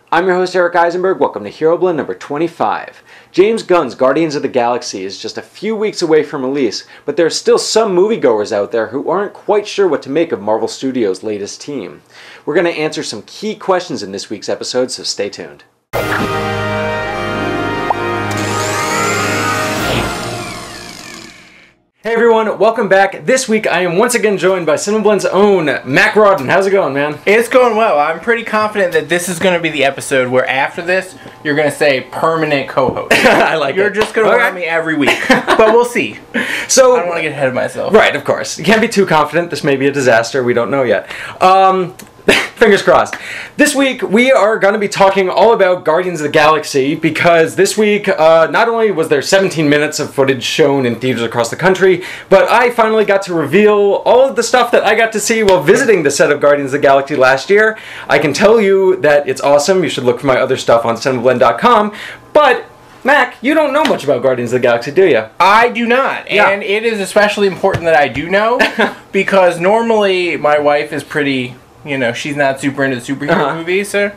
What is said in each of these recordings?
I'm your host, Eric Eisenberg. Welcome to Hero Blend number 25. James Gunn's Guardians of the Galaxy is just a few weeks away from release, but there are still some moviegoers out there who aren't quite sure what to make of Marvel Studios' latest team. We're going to answer some key questions in this week's episode, so stay tuned. Hey everyone, welcome back. This week I am once again joined by CinemaBlend's own Mack Rawden. How's it going, man? It's going well. I'm pretty confident that this is going to be the episode where after this, you're going to say permanent co-host. I like You're it. just going to want me every week. But we'll see. So, I don't want to get ahead of myself. Right, of course. You can't be too confident. This may be a disaster. We don't know yet. Fingers crossed. This week, we are going to be talking all about Guardians of the Galaxy because this week, not only was there 17 minutes of footage shown in theaters across the country, but I finally got to reveal all of the stuff that I got to see while visiting the set of Guardians of the Galaxy last year. I can tell you that it's awesome. You should look for my other stuff on cinemablend.com, but Mac, you don't know much about Guardians of the Galaxy, do you? I do not. Yeah. And it is especially important that I do know because normally my wife is pretty... You know, she's not super into superhero movies, and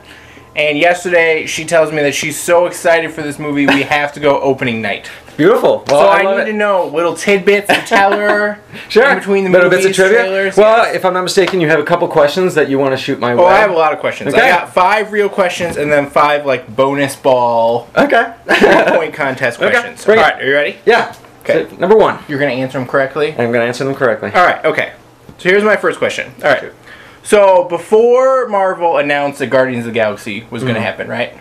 yesterday she tells me that she's so excited for this movie we have to go opening night. Beautiful. Well, so I need to know little tidbits to tell her sure. in between the little movies, bits of trivia. trailers. Well, yes. if I'm not mistaken, you have a couple questions that you want to shoot my way. Oh, I have a lot of questions. Okay. I got 5 real questions and then 5 like bonus ball. Okay. 3-point contest questions. Okay. All right, are you ready? Yeah. Okay. So, number 1. You're gonna answer them correctly. I'm going to answer them correctly. All right. Okay. So here's my first question. All right. So, before Marvel announced that Guardians of the Galaxy was going to happen, right?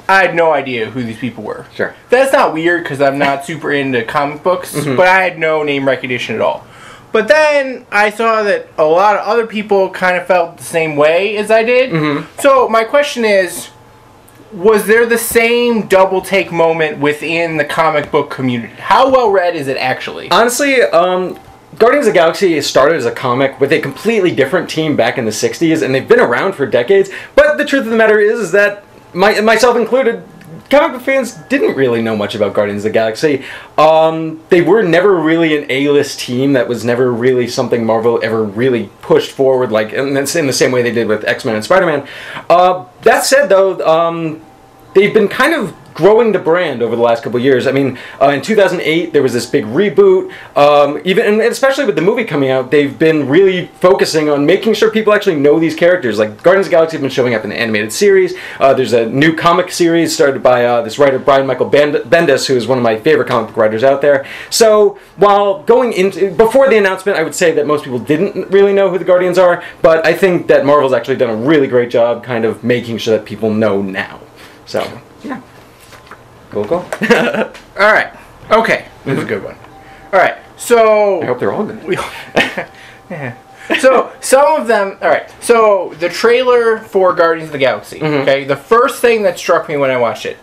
I had no idea who these people were. Sure. That's not weird because I'm not super into comic books, but I had no name recognition at all. But then I saw that a lot of other people kind of felt the same way as I did. So, my question is, was there the same double take moment within the comic book community? How well read is it actually? Honestly, Guardians of the Galaxy started as a comic with a completely different team back in the 60s, and they've been around for decades. But the truth of the matter is that, myself included, comic book fans didn't really know much about Guardians of the Galaxy. They were never really an A-list team. That was never really something Marvel ever really pushed forward, like in the same way they did with X-Men and Spider-Man. That said, though, they've been kind of growing the brand over the last couple of years. I mean, in 2008, there was this big reboot. And especially with the movie coming out, they've been really focusing on making sure people actually know these characters. Like, Guardians of the Galaxy have been showing up in the animated series. There's a new comic series started by this writer, Brian Michael Bendis, who is one of my favorite comic book writers out there. So, before the announcement, I would say that most people didn't really know who the Guardians are, but I think that Marvel's actually done a really great job kind of making sure that people know now. So, yeah. Cool. Alright. Okay. This is a good one. Alright. So... I hope they're all good. Yeah. So, some of them... Alright. So, the trailer for Guardians of the Galaxy. Okay? The first thing that struck me when I watched it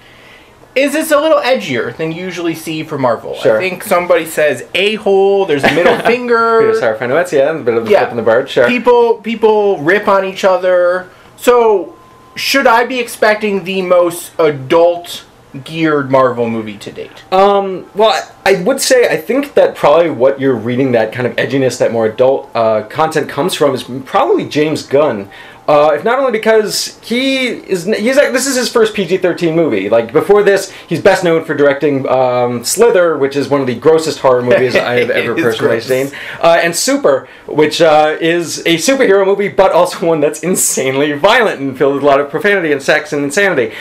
is it's a little edgier than you usually see for Marvel. Sure. I think somebody says a-hole, there's a middle finger. Peter Serafinowicz, yeah, a bit of the flip in the bird, sure. People rip on each other. So, should I be expecting the most adult-geared Marvel movie to date? Well, I would say I think that probably what you're reading, that kind of edginess, that more adult content comes from is probably James Gunn. If not only because this is his first PG-13 movie. Like, before this, he's best known for directing Slither, which is one of the grossest horror movies I've ever personally seen, and Super, which is a superhero movie, but also one that's insanely violent and filled with a lot of profanity and sex and insanity.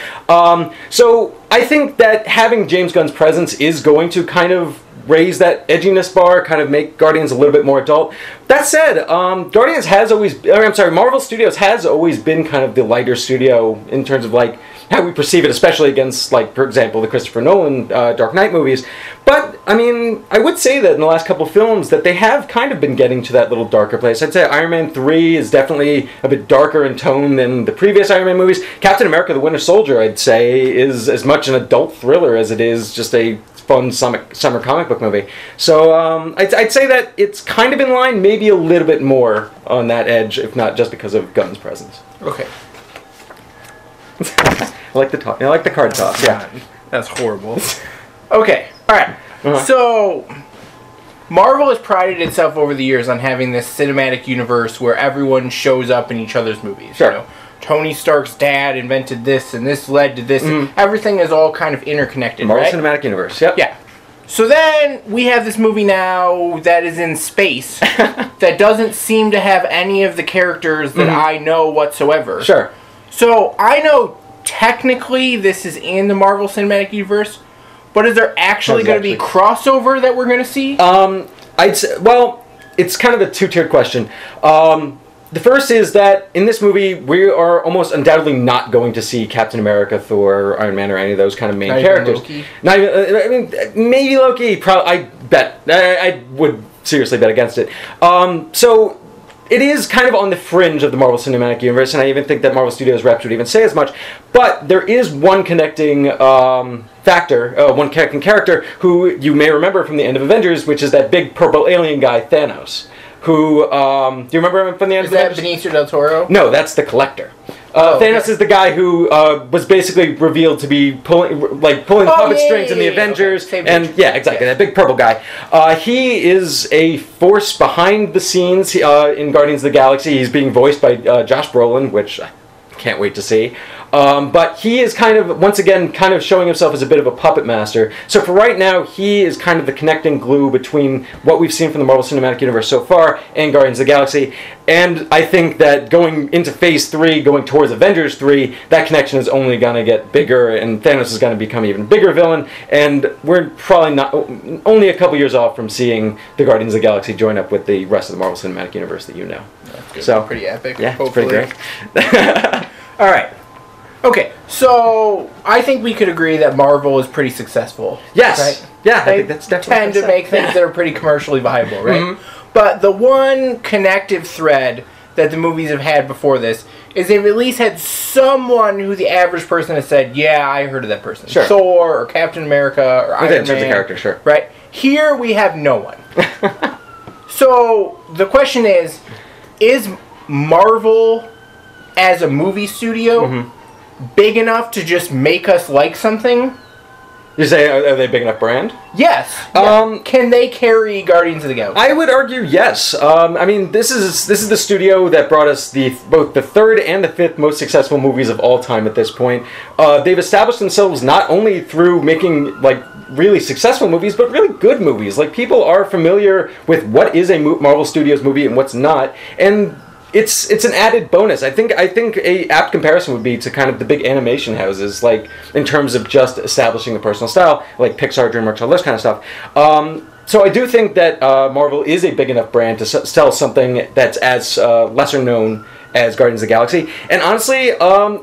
So I think that having James Gunn's presence is going to kind of raise that edginess bar, kind of make Guardians a little bit more adult. That said, Marvel Studios has always been kind of the lighter studio in terms of like how we perceive it, especially against, like, for example, the Christopher Nolan Dark Knight movies. But, I mean, I would say that in the last couple of films that they have kind of been getting to that little darker place. I'd say Iron Man 3 is definitely a bit darker in tone than the previous Iron Man movies. Captain America the Winter Soldier, I'd say, is as much an adult thriller as it is just a fun summer comic book movie. So I'd say that it's kind of in line, maybe a little bit more on that edge, if not just because of Gunn's presence. Okay. I like the talk. I like the card toss. Yeah, that's horrible. Okay, all right. So Marvel has prided itself over the years on having this cinematic universe where everyone shows up in each other's movies. Sure. You know? Tony Stark's dad invented this, and this led to this. Everything is all kind of interconnected, Marvel right? Cinematic Universe, yep. Yeah. So then we have this movie now that is in space that doesn't seem to have any of the characters that I know whatsoever. Sure. So I know technically this is in the Marvel Cinematic Universe, but is there actually going to be crossover that we're going to see? I'd say, well, it's kind of a two-tiered question. The first is that in this movie, we are almost undoubtedly not going to see Captain America, Thor, Iron Man, or any of those kind of main characters. Loki? Not even, I mean, maybe Loki. I bet. I would seriously bet against it. So it is kind of on the fringe of the Marvel Cinematic Universe, and I even think that Marvel Studios reps would even say as much. But there is one connecting factor, one connecting character who you may remember from the end of Avengers, which is that big purple alien guy, Thanos. Who, do you remember him from the end of Avengers? Is that Benicio del Toro? No, that's the Collector. Thanos is the guy who was basically revealed to be pulling puppet strings in the Avengers, and yeah, exactly, that big purple guy. He is a force behind the scenes in Guardians of the Galaxy. He's being voiced by Josh Brolin, which I can't wait to see. But he is kind of, once again, kind of showing himself as a bit of a puppet master. So for right now, he is kind of the connecting glue between what we've seen from the Marvel Cinematic Universe so far and Guardians of the Galaxy. And I think that going into Phase 3, going towards Avengers 3, that connection is only going to get bigger, and Thanos is going to become an even bigger villain. And we're probably not only a couple years off from seeing the Guardians of the Galaxy join up with the rest of the Marvel Cinematic Universe that you know. That's good. So pretty epic. Yeah, hopefully. it's pretty great. All right. Okay, so I think we could agree that Marvel is pretty successful. Yes. Right? Yeah, They I think that's definitely tend to make things that are pretty commercially viable, right? But the one connective thread that the movies have had before this is they've at least had someone who the average person has said, yeah, I heard of that person. Sure. Thor or Captain America or Iron Man. In terms of character, sure. Right? Here we have no one. So the question is Marvel as a movie studio big enough to just make us like something? You say, are they a big enough brand? Yes. Yeah. Can they carry Guardians of the Galaxy? I would argue yes. I mean, this is the studio that brought us both the third and the fifth most successful movies of all time at this point. They've established themselves not only through making like really successful movies, but really good movies. Like, people are familiar with what is a Marvel Studios movie and what's not, and it's an added bonus. I think a apt comparison would be to kind of the big animation houses, like in terms of just establishing the personal style, like Pixar, DreamWorks, all this kind of stuff. So I do think that Marvel is a big enough brand to sell something that's as lesser known as Guardians of the Galaxy. And honestly,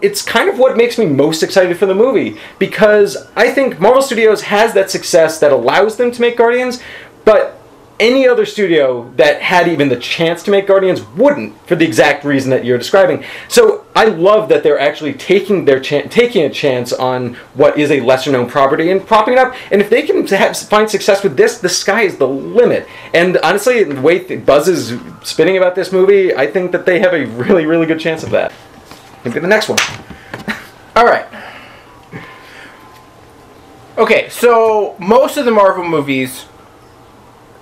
it's kind of what makes me most excited for the movie, because I think Marvel Studios has that success that allows them to make Guardians, but any other studio that had even the chance to make Guardians wouldn't, for the exact reason that you're describing. So I love that they're actually taking a chance on what is a lesser-known property and propping it up. And if they can find success with this, the sky is the limit. And honestly, the way buzz is spinning about this movie, I think that they have a really, really good chance of that. Maybe the next one. All right. Okay, so most of the Marvel movies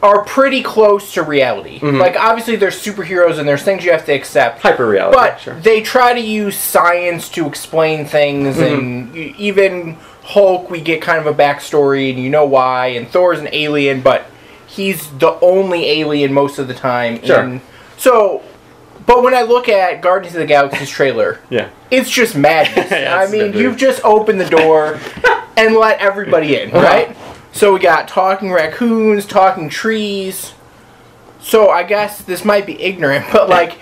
are pretty close to reality. Like, obviously there's superheroes and there's things you have to accept. Hyper-reality, but sure. They try to use science to explain things, and even Hulk, we get kind of a backstory and you know why, and Thor's an alien, but he's the only alien most of the time. Sure. But when I look at Guardians of the Galaxy's trailer, it's just madness. Yeah, I mean, you've just opened the door and let everybody in, right? So we got talking raccoons, talking trees. So I guess this might be ignorant, but like,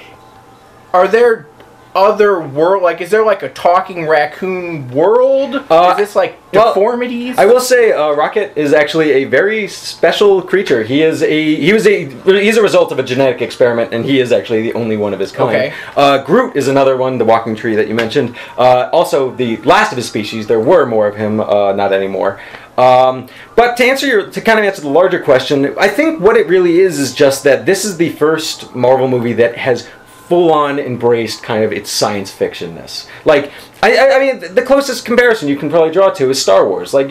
are there other world? Like, is there like a talking raccoon world? Is this like deformities? I will say, Rocket is actually a very special creature. He's a result of a genetic experiment, and he is actually the only one of his kind. Okay. Groot is another one, the walking tree that you mentioned. Also, the last of his species. There were more of him, not anymore. But to kind of answer the larger question, I think what it really is just that this is the first Marvel movie that has full-on embraced kind of its science fictionness. Like, I mean, the closest comparison you can probably draw to is Star Wars. Like,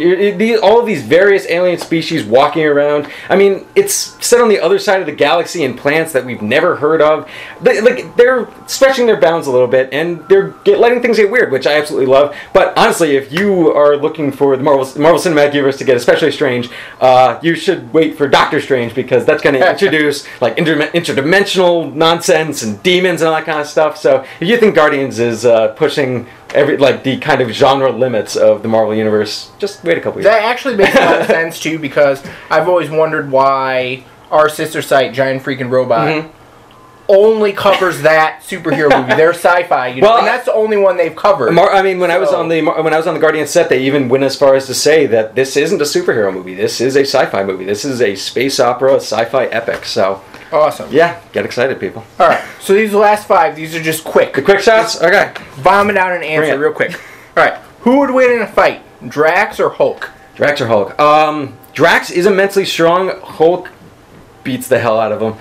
all of these various alien species walking around. I mean, it's set on the other side of the galaxy in planets that we've never heard of. They're stretching their bounds a little bit, and they're letting things get weird, which I absolutely love. But honestly, if you are looking for the Marvel Cinematic Universe to get especially strange, you should wait for Doctor Strange, because that's going to introduce like interdimensional nonsense and demons and all that kind of stuff. So if you think Guardians is pushing the kind of genre limits of the Marvel Universe, just wait a couple years. That actually makes a lot of sense too, because I've always wondered why our sister site, Giant Freaking Robot, only covers that superhero movie. They're sci-fi, and that's the only one they've covered. I mean, when I was on the Guardians set, they even went as far as to say that this isn't a superhero movie. This is a sci-fi movie. This is a space opera, sci-fi epic. So. Awesome. Yeah, get excited, people. All right, so these are the last 5. These are just quick. The quick shots? Okay. Vomit out an answer real quick. All right, who would win in a fight, Drax or Hulk? Drax or Hulk? Drax is immensely strong. Hulk beats the hell out of him.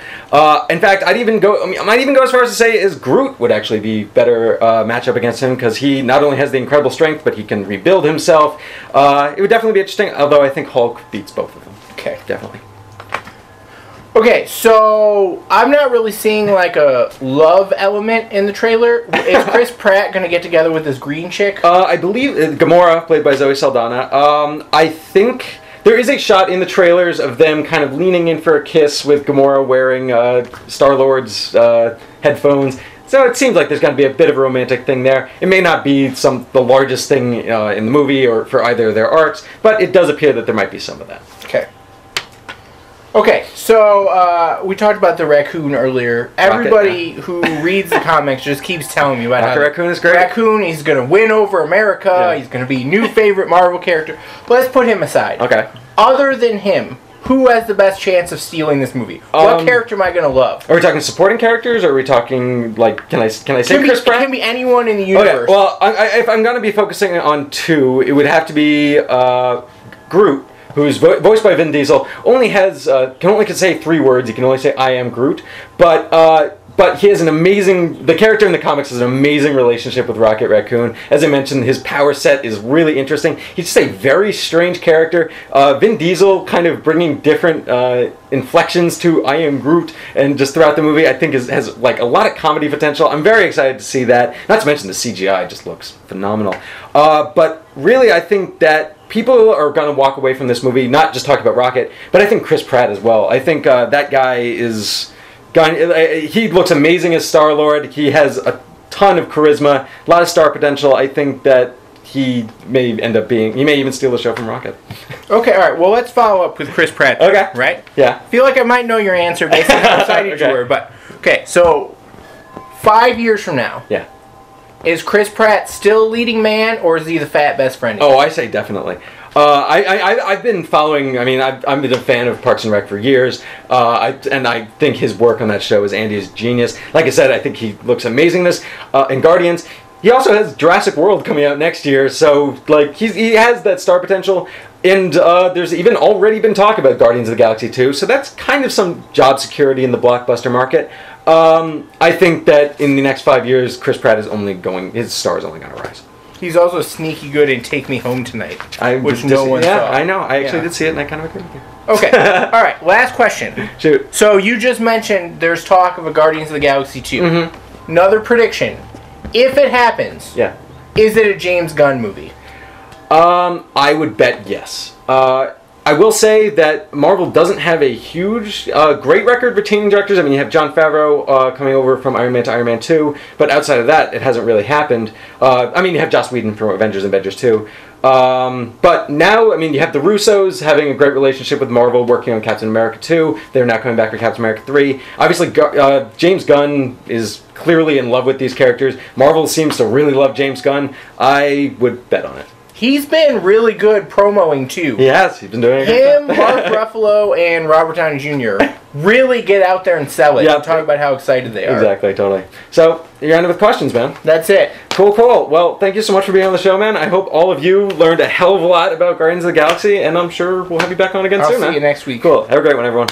In fact, I might even go as far as to say is Groot would actually be better matchup against him, because he not only has the incredible strength, but he can rebuild himself. It would definitely be interesting, although I think Hulk beats both of them. Okay. Definitely. Okay, so I'm not really seeing like a love element in the trailer. Is Chris Pratt going to get together with this green chick? I believe Gamora, played by Zoe Saldana. I think there is a shot in the trailers of them kind of leaning in for a kiss with Gamora wearing Star-Lord's headphones. So it seems like there's going to be a bit of a romantic thing there. It may not be the largest thing in the movie or for either of their arcs, but it does appear that there might be some of that. Okay. Okay, so we talked about the raccoon earlier. Everybody who reads the comics just keeps telling me about how Raccoon is great. Raccoon, he's going to win over America. Yeah. He's going to be new favorite Marvel character. But let's put him aside. Okay. Other than him, who has the best chance of stealing this movie? What character am I going to love? Are we talking supporting characters, or are we talking, like, can I say Chris Pratt? It can be anyone in the universe. Okay. Well, if I'm going to be focusing on 2, it would have to be Groot, who's voiced by Vin Diesel. Can only say 3 words. He can only say "I am Groot," but he has the character in the comics has an amazing relationship with Rocket Raccoon. As I mentioned, his power set is really interesting. He's just a very strange character. Vin Diesel kind of bringing different inflections to "I am Groot," and just throughout the movie, I think has like a lot of comedy potential. I'm very excited to see that. Not to mention the CGI just looks phenomenal. But really, I think that people are going to walk away from this movie not just talking about Rocket, but I think Chris Pratt as well. I think that guy is... he looks amazing as Star-Lord. He has a ton of charisma, a lot of star potential. I think that he may even steal the show from Rocket. Okay, all right. Well, let's follow up with Chris Pratt. Okay. Right? Yeah. I feel like I might know your answer based on how excited you were, but... Okay, so 5 years from now... Yeah. Is Chris Pratt still leading man, or is he the fat best friend? Oh, I say definitely. I've been following. I mean, I've been a fan of Parks and Rec for years. I think his work on that show is Andy's genius. Like I said, I think he looks amazing in Guardians. He also has Jurassic World coming out next year, so like he has that star potential. And there's even already been talk about Guardians of the Galaxy 2, so that's kind of some job security in the blockbuster market. I think that in the next 5 years, Chris Pratt is his star is only going to rise. He's also sneaky good in Take Me Home Tonight, which no one saw. Yeah, I know. I actually did see it, and I kind of agree with you. Okay. All right. Last question. Shoot. So you just mentioned there's talk of a Guardians of the Galaxy 2. Mm-hmm. Another prediction. If it happens, is it a James Gunn movie? I would bet yes. I will say that Marvel doesn't have a huge, great record retaining directors. I mean, you have Jon Favreau coming over from Iron Man to Iron Man 2, but outside of that, it hasn't really happened. I mean, you have Joss Whedon from Avengers and Avengers 2. But now, I mean, you have the Russos having a great relationship with Marvel, working on Captain America 2. They're now coming back for Captain America 3. Obviously, James Gunn is clearly in love with these characters. Marvel seems to really love James Gunn. I would bet on it. He's been really good promoing, too. He has. He's been doing it. Him, Mark Ruffalo, and Robert Downey Jr. really get out there and sell it. Yeah. And talk about how excited they are. Exactly, totally. So, you're ending with questions, man. That's it. Cool, cool. Well, thank you so much for being on the show, man. I hope all of you learned a hell of a lot about Guardians of the Galaxy, and I'm sure we'll have you back on again soon, man. I'll see you next week. Cool. Have a great one, everyone.